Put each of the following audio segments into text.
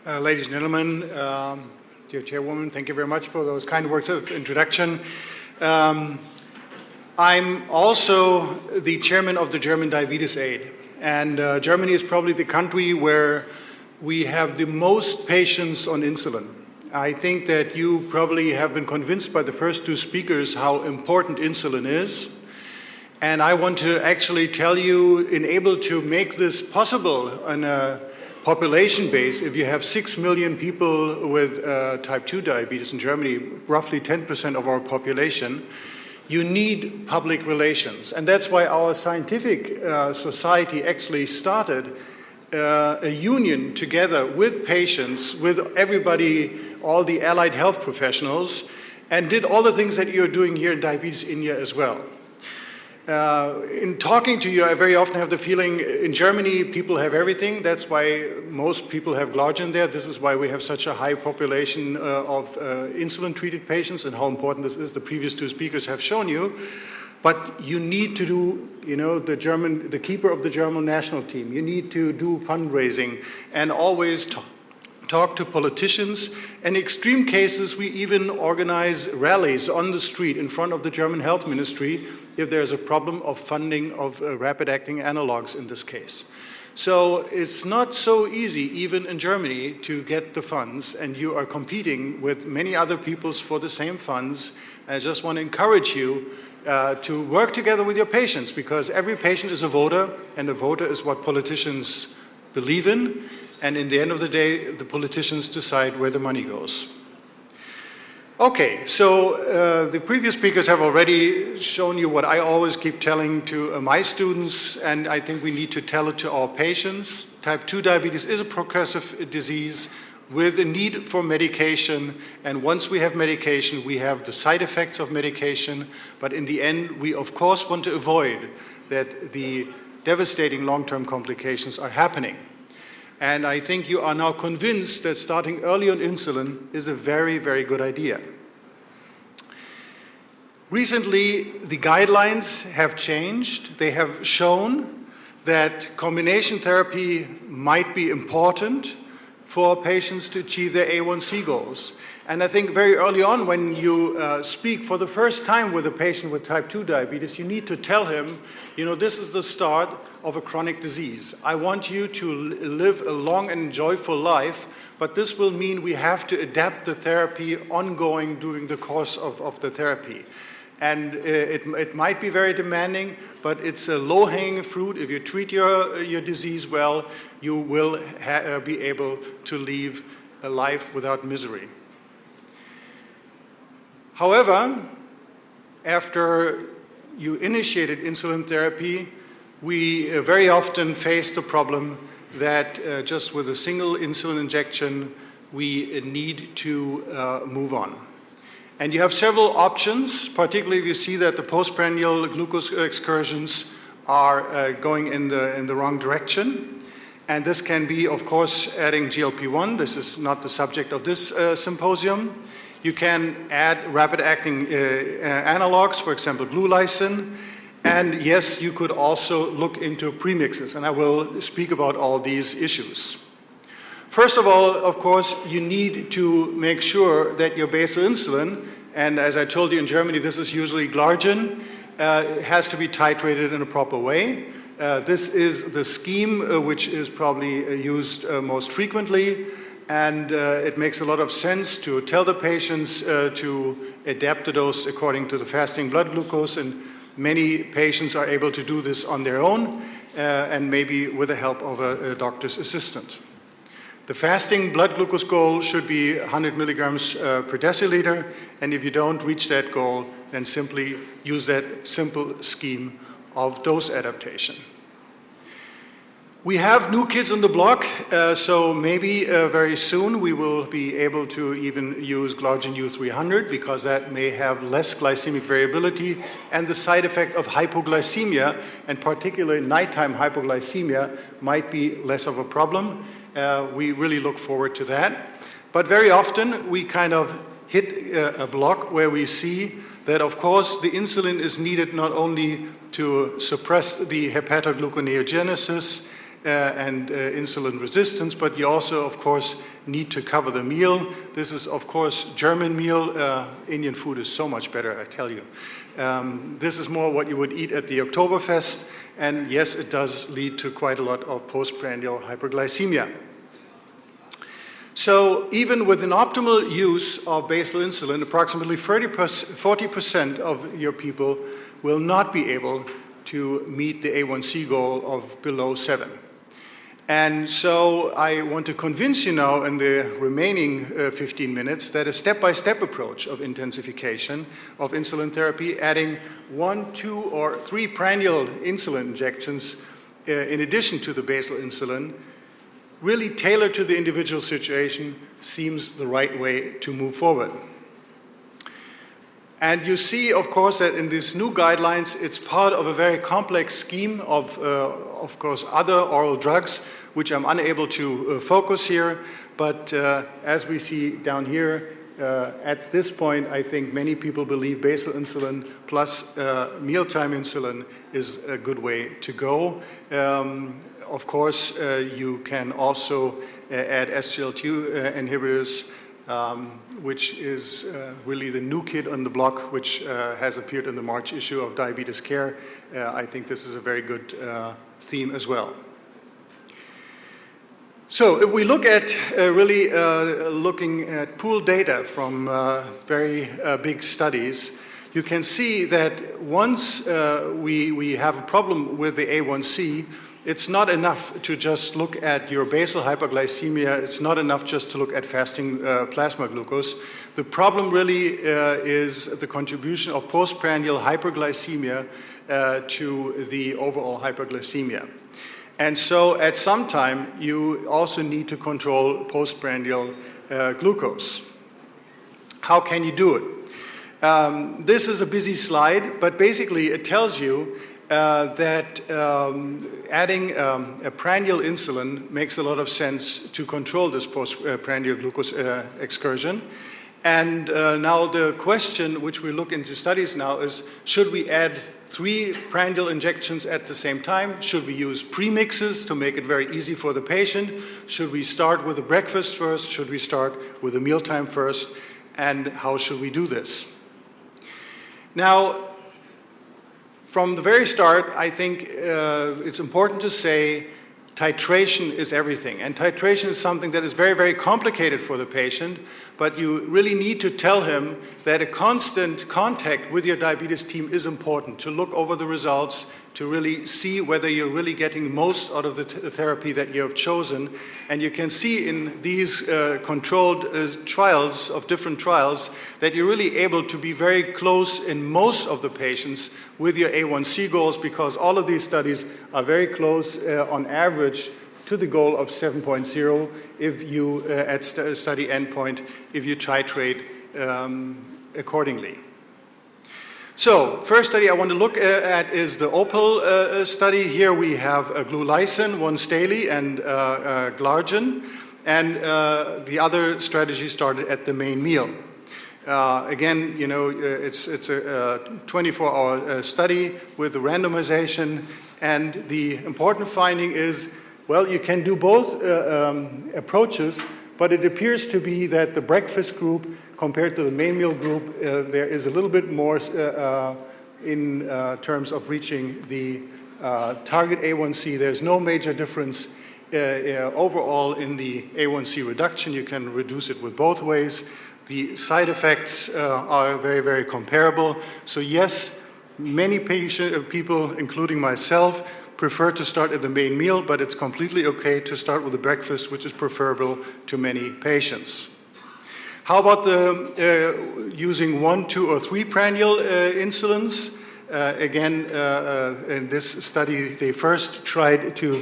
Ladies and gentlemen, dear Chairwoman, thank you very much for those kind words of introduction. I'm also the chairman of the German Diabetes Aid, and Germany is probably the country where we have the most patients on insulin. I think that you probably have been convinced by the first two speakers how important insulin is. And I want to actually tell you, able to make this possible on a population base, if you have 6 million people with type 2 diabetes in Germany, roughly 10% of our population, you need public relations. And that's why our scientific society actually started a union together with patients, with everybody, all the allied health professionals, and did all the things that you're doing here in Diabetes India as well. In talking to you, I very often have the feeling in Germany people have everything. That's why most people have glargine there. This is why we have such a high population of insulin-treated patients and how important this is. The previous two speakers have shown you. But you need to do, the keeper of the German national team. You need to do fundraising and always talk to politicians. In extreme cases, we even organize rallies on the street in front of the German Health Ministry if there's a problem of funding of rapid-acting analogs in this case. So it's not so easy, even in Germany, to get the funds, and you are competing with many other peoples for the same funds. I just want to encourage you to work together with your patients, because every patient is a voter, and a voter is what politicians believe in, and in the end of the day, the politicians decide where the money goes. Okay, so the previous speakers have already shown you what I always keep telling to my students, and I think we need to tell it to our patients. Type 2 diabetes is a progressive disease with a need for medication, and once we have medication, we have the side effects of medication, but in the end, we of course want to avoid that the devastating long-term complications are happening. And I think you are now convinced that starting early on insulin is a very, very good idea. Recently, the guidelines have changed. They have shown that combination therapy might be important for patients to achieve their A1C goals. And I think very early on, when you speak for the first time with a patient with type 2 diabetes, you need to tell him, this is the start of a chronic disease. I want you to live a long and joyful life, but this will mean we have to adapt the therapy ongoing during the course of the therapy. And it might be very demanding, but it's a low-hanging fruit. If you treat your disease well, you will be able to live a life without misery. However, after you initiated insulin therapy, we very often face the problem that just with a single insulin injection, we need to move on. And you have several options, particularly if you see that the postprandial glucose excursions are going in the wrong direction. And this can be, of course, adding GLP-1. This is not the subject of this symposium. You can add rapid-acting analogs, for example, glulysin. And yes, you could also look into premixes, and I will speak about all these issues. First of all, of course, you need to make sure that your basal insulin, and as I told you in Germany, this is usually glargine, has to be titrated in a proper way. This is the scheme which is probably used most frequently. And it makes a lot of sense to tell the patients to adapt the dose according to the fasting blood glucose, and many patients are able to do this on their own and maybe with the help of a doctor's assistant. The fasting blood glucose goal should be 100 milligrams per deciliter, and if you don't reach that goal, then simply use that simple scheme of dose adaptation. We have new kids on the block, so maybe very soon we will be able to even use Glargine U300, because that may have less glycemic variability, and the side effect of hypoglycemia, and particularly nighttime hypoglycemia, might be less of a problem. We really look forward to that. But very often we kind of hit a block where we see that, of course, the insulin is needed not only to suppress the hepatogluconeogenesis and insulin resistance, but you also, of course, need to cover the meal. This is, of course, German meal. Indian food is so much better, I tell you. This is more what you would eat at the Oktoberfest, and yes, it does lead to quite a lot of postprandial hyperglycemia. So even with an optimal use of basal insulin, approximately 40% of your people will not be able to meet the A1C goal of below 7. And so I want to convince you now in the remaining 15 minutes that a step-by-step approach of intensification of insulin therapy, adding 1, 2, or 3 prandial insulin injections in addition to the basal insulin, really tailored to the individual situation, seems the right way to move forward. And you see, of course, that in these new guidelines, it's part of a very complex scheme of course, other oral drugs, which I'm unable to focus here. But as we see down here, at this point, I think many people believe basal insulin plus mealtime insulin is a good way to go. Of course, you can also add SGLT2 inhibitors, which is really the new kid on the block, which has appeared in the March issue of Diabetes Care. I think this is a very good theme as well. So if we look at looking at pooled data from very big studies, you can see that once we have a problem with the A1C, it's not enough to just look at your basal hyperglycemia. It's not enough just to look at fasting plasma glucose. The problem really is the contribution of postprandial hyperglycemia to the overall hyperglycemia. And so at some time, you also need to control postprandial glucose. How can you do it? This is a busy slide, but basically it tells you that adding a prandial insulin makes a lot of sense to control this postprandial glucose excursion. And now the question which we look into studies now is, should we add 3 prandial injections at the same time? Should we use premixes to make it very easy for the patient? Should we start with the breakfast first? Should we start with the mealtime first? And how should we do this? Now, from the very start, I think it's important to say titration is everything. And titration is something that is very, very complicated for the patient, but you really need to tell him that a constant contact with your diabetes team is important, to look over the results, to really see whether you're really getting most out of the therapy that you have chosen. And you can see in these controlled trials of different trials that you're really able to be very close in most of the patients with your A1C goals, because all of these studies are very close on average to the goal of 7.0 if you, at study endpoint, if you titrate accordingly. So, first study I want to look at is the OPAL study. Here we have glulysin once daily and glargine, and the other strategy started at the main meal. Again, you know, it's a 24-hour study with the randomization, and the important finding is, well, you can do both approaches, but it appears to be that the breakfast group compared to the main meal group, there is a little bit more in terms of reaching the target A1C. There's no major difference overall in the A1C reduction. You can reduce it with both ways. The side effects are very, very comparable. So yes, many people, including myself, prefer to start at the main meal, but it's completely okay to start with the breakfast, which is preferable to many patients. How about the using 1, 2, or 3 prandial insulins? Again, in this study, they first tried to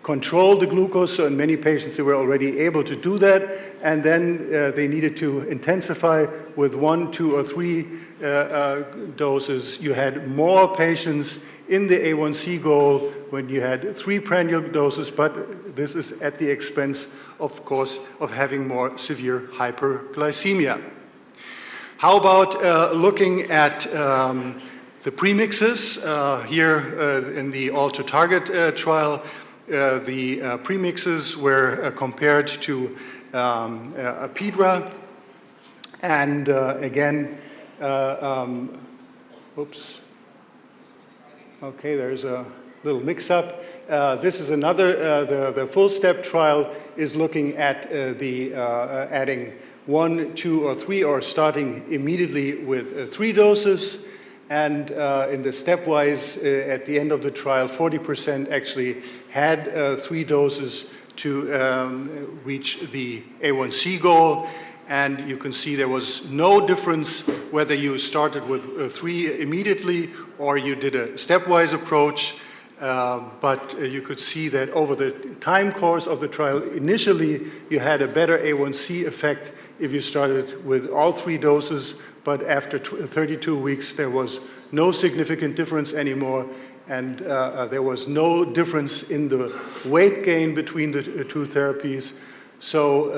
control the glucose, so in many patients they were already able to do that, and then they needed to intensify with 1, 2, or 3 doses. You had more patients in the A1C goal when you had 3 prandial doses, but this is at the expense, of course, of having more severe hyperglycemia. How about looking at The premixes, here in the ALTER-Target trial, the premixes were compared to Apidra, and again, oops, okay, there's a little mix-up. This is another, the full step trial is looking at adding 1, 2, or 3, or starting immediately with 3 doses. And in the stepwise, at the end of the trial, 40% actually had 3 doses to reach the A1C goal. And you can see there was no difference whether you started with 3 immediately or you did a stepwise approach. But you could see that over the time course of the trial, initially you had a better A1C effect if you started with all 3 doses, but after 32 weeks there was no significant difference anymore, and there was no difference in the weight gain between the 2 therapies. So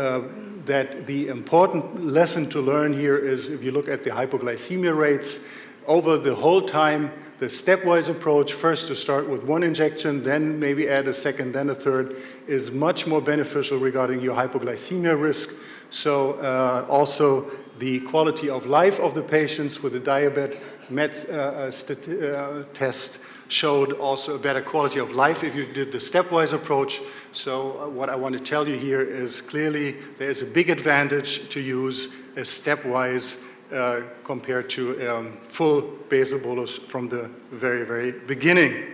that the important lesson to learn here is, if you look at the hypoglycemia rates over the whole time, the stepwise approach, first to start with 1 injection, then maybe add a second, then a third, is much more beneficial regarding your hypoglycemia risk. So also the quality of life of the patients with the diabetes test showed also a better quality of life if you did the stepwise approach. So what I want to tell you here is clearly there is a big advantage to use a stepwise compared to full basal bolus from the very, very beginning.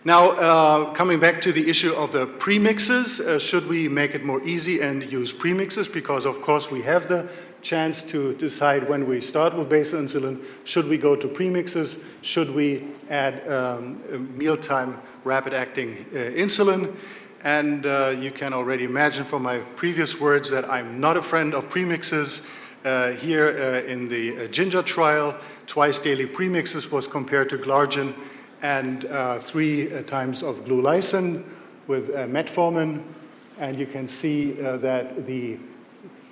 Now, coming back to the issue of the premixes, should we make it more easy and use premixes? Because, of course, we have the chance to decide when we start with basal insulin. Should we go to premixes? Should we add mealtime rapid-acting insulin? And you can already imagine from my previous words that I'm not a friend of premixes. Here in the GINGER trial, twice-daily premixes was compared to Glargine and 3 times of Glulysin with metformin. And you can see that the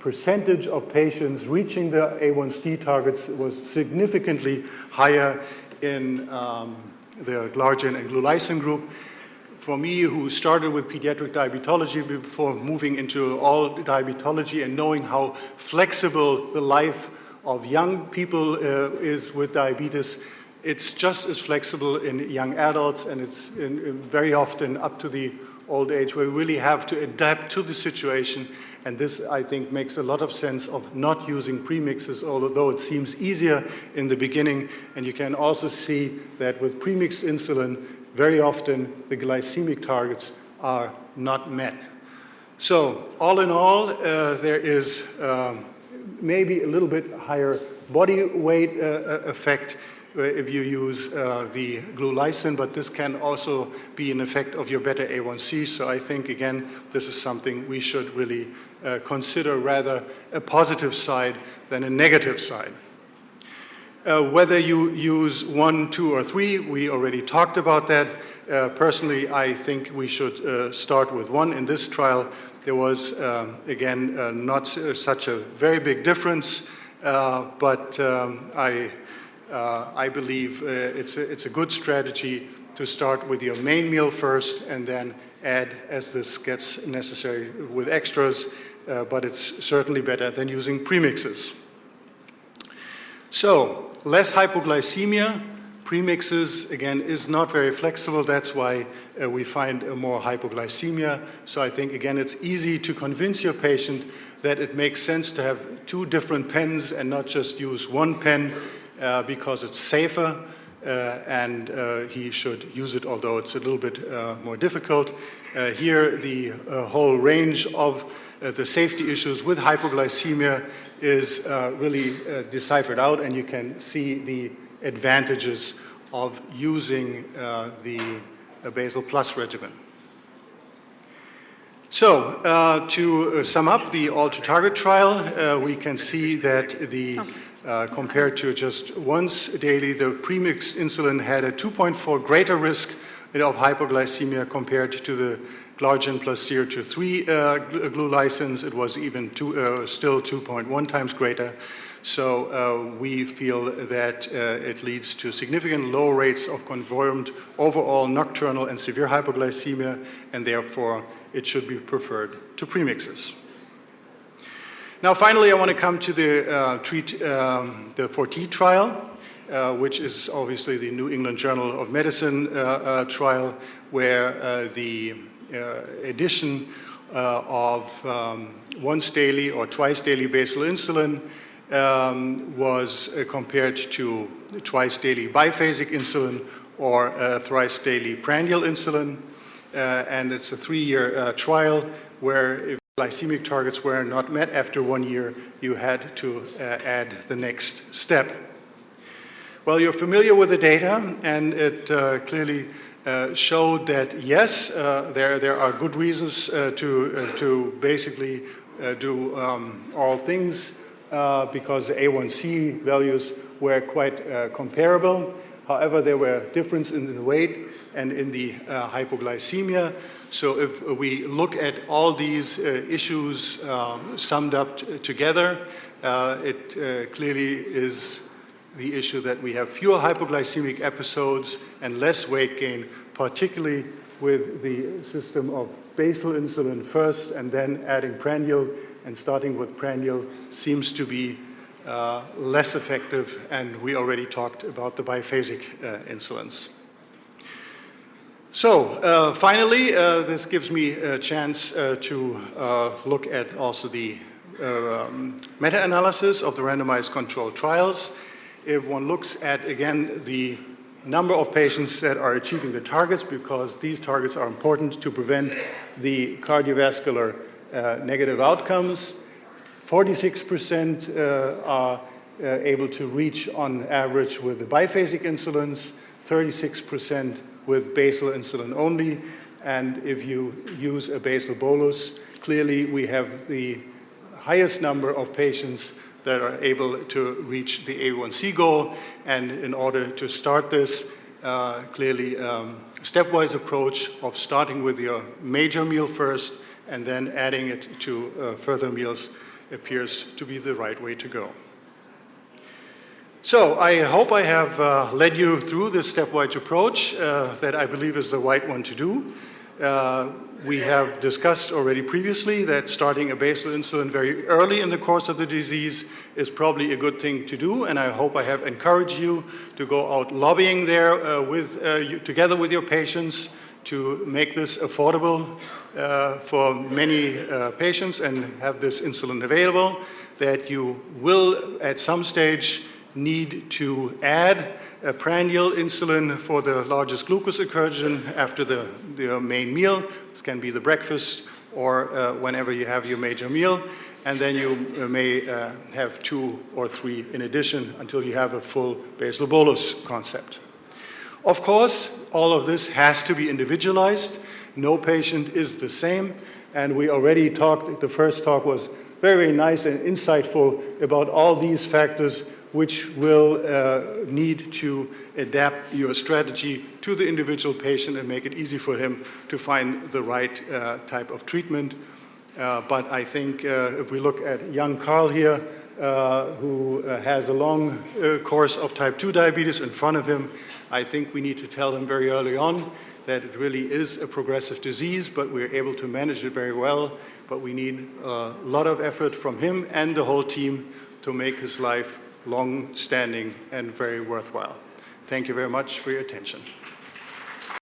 percentage of patients reaching the A1C targets was significantly higher in the Glargine and Glulysin group. For me, who started with pediatric diabetology before moving into all diabetology and knowing how flexible the life of young people is with diabetes, it's just as flexible in young adults, and it's very often up to the old age where we really have to adapt to the situation. And this, I think, makes a lot of sense of not using premixes, although it seems easier in the beginning. And you can also see that with premixed insulin, very often the glycemic targets are not met. So all in all, there is maybe a little bit higher body weight effect if you use the Glulysin, but this can also be an effect of your beta A1C. So I think, again, this is something we should really consider rather a positive side than a negative side. Whether you use 1, 2, or 3, we already talked about that. Personally, I think we should start with 1. In this trial, there was, again, not such a very big difference, but I believe it's a good strategy to start with your main meal first and then add as this gets necessary with extras, but it's certainly better than using premixes. So, less hypoglycemia. Premixes, again, is not very flexible. That's why we find more hypoglycemia. So I think, again, it's easy to convince your patient that it makes sense to have 2 different pens and not just use 1 pen because it's safer, and he should use it, although it's a little bit more difficult. Here, the whole range of the safety issues with hypoglycemia is really deciphered out, and you can see the advantages of using the Basal Plus regimen. So, to sum up the ALTER-Target trial, we can see that compared to just once daily, the premixed insulin had a 2.4 greater risk of hypoglycemia compared to the glargine plus CR2/3 glue license, it was even still 2.1 times greater. So we feel that it leads to significant low rates of confirmed overall nocturnal and severe hypoglycemia, and therefore it should be preferred to premixes. Now finally, I want to come to the FORTIT trial, which is obviously the New England Journal of Medicine trial, where the addition of once daily or twice daily basal insulin was compared to twice daily biphasic insulin or thrice daily prandial insulin. And it's a 3-year trial where if glycemic targets were not met after 1 year, you had to add the next step. Well, you're familiar with the data, and it clearly showed that yes, there are good reasons to basically do all things because the A1C values were quite comparable. However, there were differences in the weight and in the hypoglycemia. So if we look at all these issues summed up together, it clearly is the issue that we have fewer hypoglycemic episodes and less weight gain, particularly with the system of basal insulin first and then adding prandial, and starting with prandial seems to be less effective, and we already talked about the biphasic insulins. So finally, this gives me a chance to look at also the meta-analysis of the randomized controlled trials. If one looks at, again, the number of patients that are achieving the targets, because these targets are important to prevent the cardiovascular negative outcomes, 46% are able to reach on average with the biphasic insulins, 36% with basal insulin only, and if you use a basal bolus, clearly we have the highest number of patients that are able to reach the A1C goal. And in order to start this, clearly stepwise approach of starting with your major meal first and then adding it to further meals appears to be the right way to go. So I hope I have led you through this stepwise approach that I believe is the right one to do. We have discussed already previously that starting a basal insulin very early in the course of the disease is probably a good thing to do, and I hope I have encouraged you to go out lobbying there together with your patients to make this affordable for many patients and have this insulin available, that you will at some stage need to add a prandial insulin for the largest glucose excursion after the main meal. This can be the breakfast or whenever you have your major meal. And then you may have 2 or 3 in addition until you have a full basal bolus concept. Of course, all of this has to be individualized. No patient is the same. And we already talked, the first talk was very nice and insightful about all these factors which will need to adapt your strategy to the individual patient and make it easy for him to find the right type of treatment. But I think if we look at young Carl here, who has a long course of type 2 diabetes in front of him, I think we need to tell him very early on that it really is a progressive disease, but we're able to manage it very well. But we need a lot of effort from him and the whole team to make his life long-standing and very worthwhile. Thank you very much for your attention.